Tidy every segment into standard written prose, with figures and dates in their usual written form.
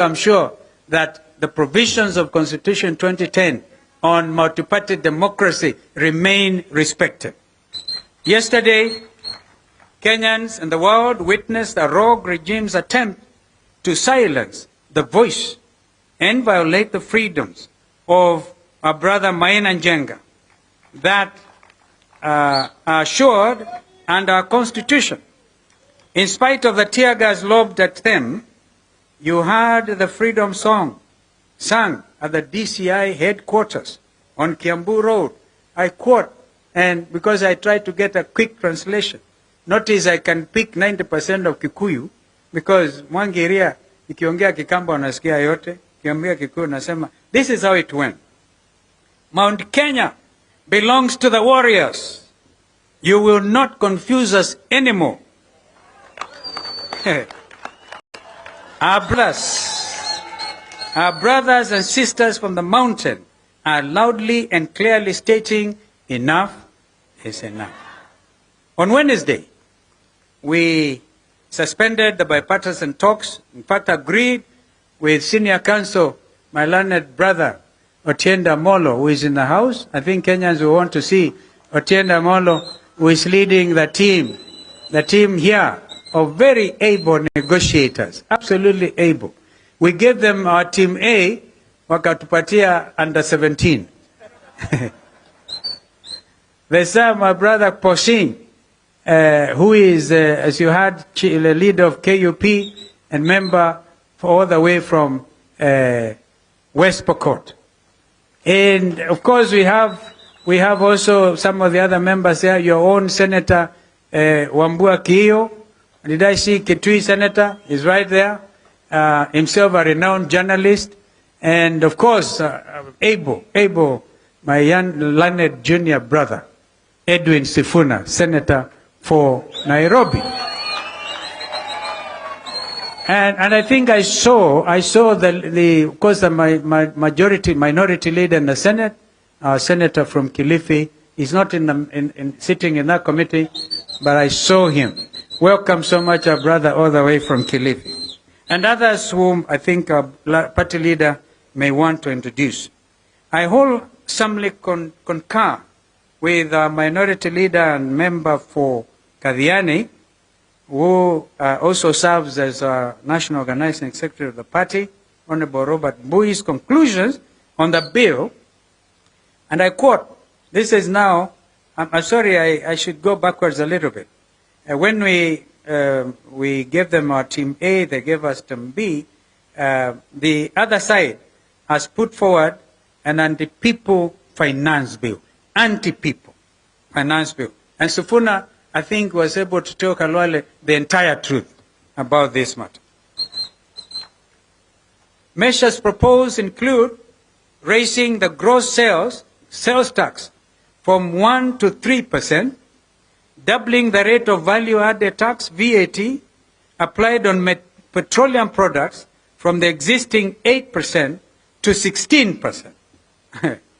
I'm sure that the provisions of Constitution 2010 on multi-party democracy remain respected. Yesterday, Kenyans and the world witnessed a rogue regime's attempt to silence the voice and violate the freedoms of our brother Maina Njenga that are assured under our Constitution. In spite of the tear gas lobbed at them, you heard the freedom song sung at the DCI headquarters on Kiambu Road. I quote, and because I tried to get a quick translation, notice I can pick 90% of Kikuyu, because Mwangiria, ikiongea Kikamba unasikia yote, ikiongea Kikuyu nasema, this is how it went. Mount Kenya belongs to the warriors. You will not confuse us anymore. Our brothers and sisters from the mountain are loudly and clearly stating, enough is enough. On Wednesday, we suspended the bipartisan talks, in fact agreed with senior counsel, my learned brother, Otienda Molo, who is in the house. I think Kenyans will want to see Otienda Molo, who is leading the team here of very able negotiators, absolutely able. We gave them our team A, wakatupatia under 17. There's my brother Posing, who is, as you heard, the leader of KUP and member all the way from West Pokot. And of course we have also some of the other members there, your own Senator Wambua Kiyo. Did I see Kitui Senator? He's right there. Himself a renowned journalist. And of course, Abel, my young learned junior brother, Edwin Sifuna, Senator for Nairobi. And I think I saw of course the minority leader in the Senate, Senator from Kilifi. He's not sitting in that committee, but I saw him. Welcome so much, our brother, all the way from Kilifi. And others whom I think our party leader may want to introduce. I wholesomely concur with our minority leader and member for Kadhiani, who also serves as our national organizing secretary of the party, Honorable Robert Mbui's conclusions on the bill. And I quote, this is now, I'm sorry, I should go backwards a little bit. When we gave them our team A, they gave us team B, the other side has put forward an anti-people finance bill. Anti-people finance bill. And Sifuna, I think, was able to tell Kalwale the entire truth about this matter. Measures proposed include raising the gross sales tax from 1% to 3%, doubling the rate of value-added tax, VAT, applied on petroleum products from the existing 8% to 16%,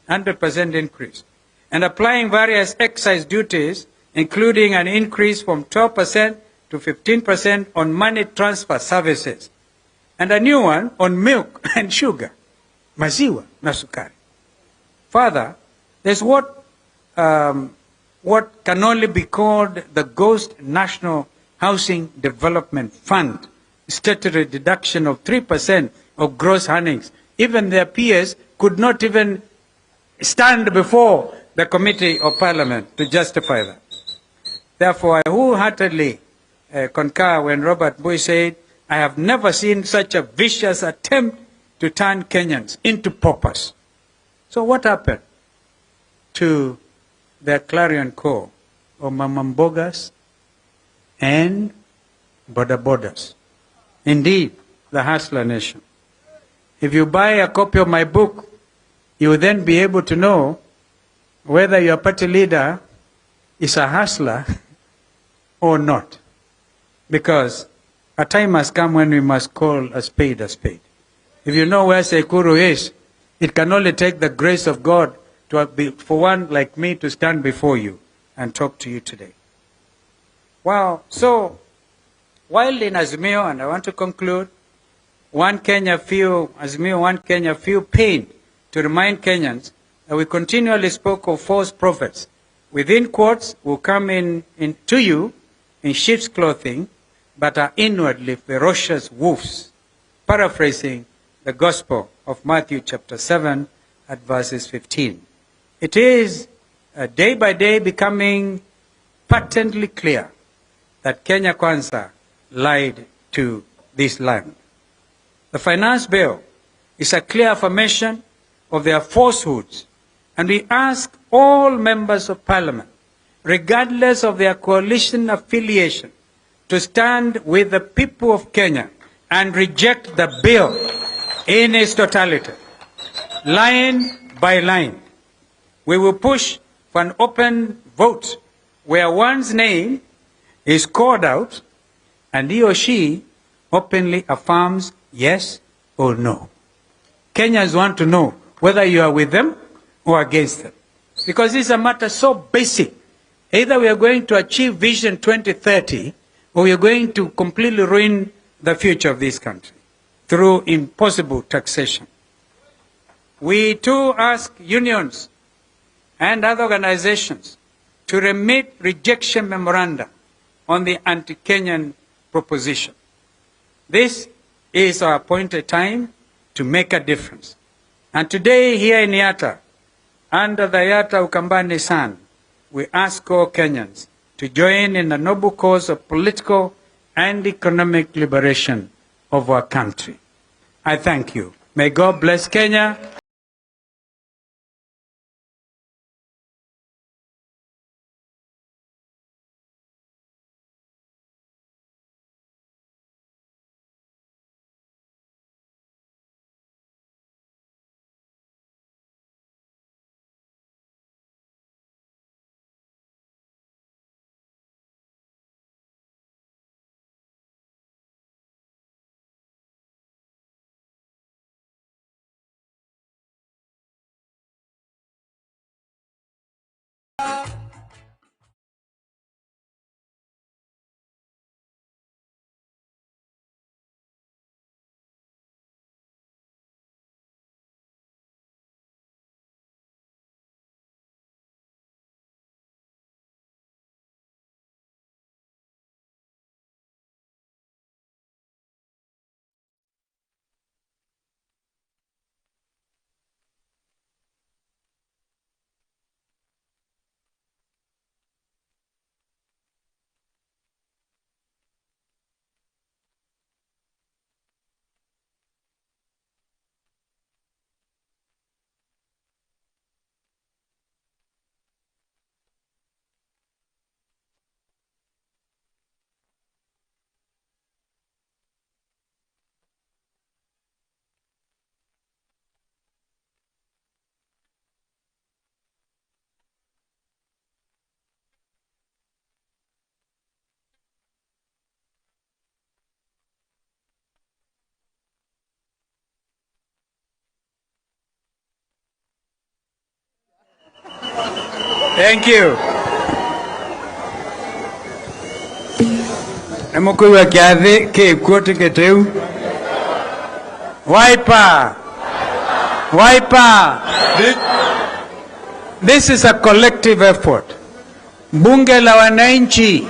100% increase, and applying various excise duties, including an increase from 12% to 15% on money transfer services, and a new one on milk and sugar, maziwa na sukari. Further, there's what can only be called the Ghost National Housing Development Fund, statutory deduction of 3% of gross earnings. Even their peers could not even stand before the Committee of Parliament to justify that. Therefore, I wholeheartedly concur when Robert Mbui said, I have never seen such a vicious attempt to turn Kenyans into paupers. So what happened to the clarion call of Mamambogas and Bodabodas? Indeed, the hustler nation. If you buy a copy of my book, you will then be able to know whether your party leader is a hustler or not. Because a time has come when we must call a spade a spade. If you know where Sekuru is, it can only take the grace of God for one like me to stand before you and talk to you today. Wow. So, while in Azimio, and I want to conclude, One Kenya feel pain to remind Kenyans that we continually spoke of false prophets. Within quotes will come in to you in sheep's clothing, but are inwardly ferocious wolves. Paraphrasing the Gospel of Matthew chapter 7 at verses 15. It is day by day becoming patently clear that Kenya Kwanza lied to this land. The finance bill is a clear affirmation of their falsehoods, and we ask all members of parliament, regardless of their coalition affiliation, to stand with the people of Kenya and reject the bill in its totality, line by line. We will push for an open vote where one's name is called out and he or she openly affirms yes or no. Kenyans want to know whether you are with them or against them. Because this is a matter so basic. Either we are going to achieve Vision 2030 or we are going to completely ruin the future of this country through impossible taxation. We too ask unions and other organizations to remit rejection memoranda on the anti-Kenyan proposition. This is our appointed time to make a difference. And today here in Yatta, under the Yatta Ukambani Sun, we ask all Kenyans to join in the noble cause of political and economic liberation of our country. I thank you. May God bless Kenya. Thank you. Namukuwa kiadhi ke kuote keteu. Wiper. Wiper. This is a collective effort. Bunge la wananchi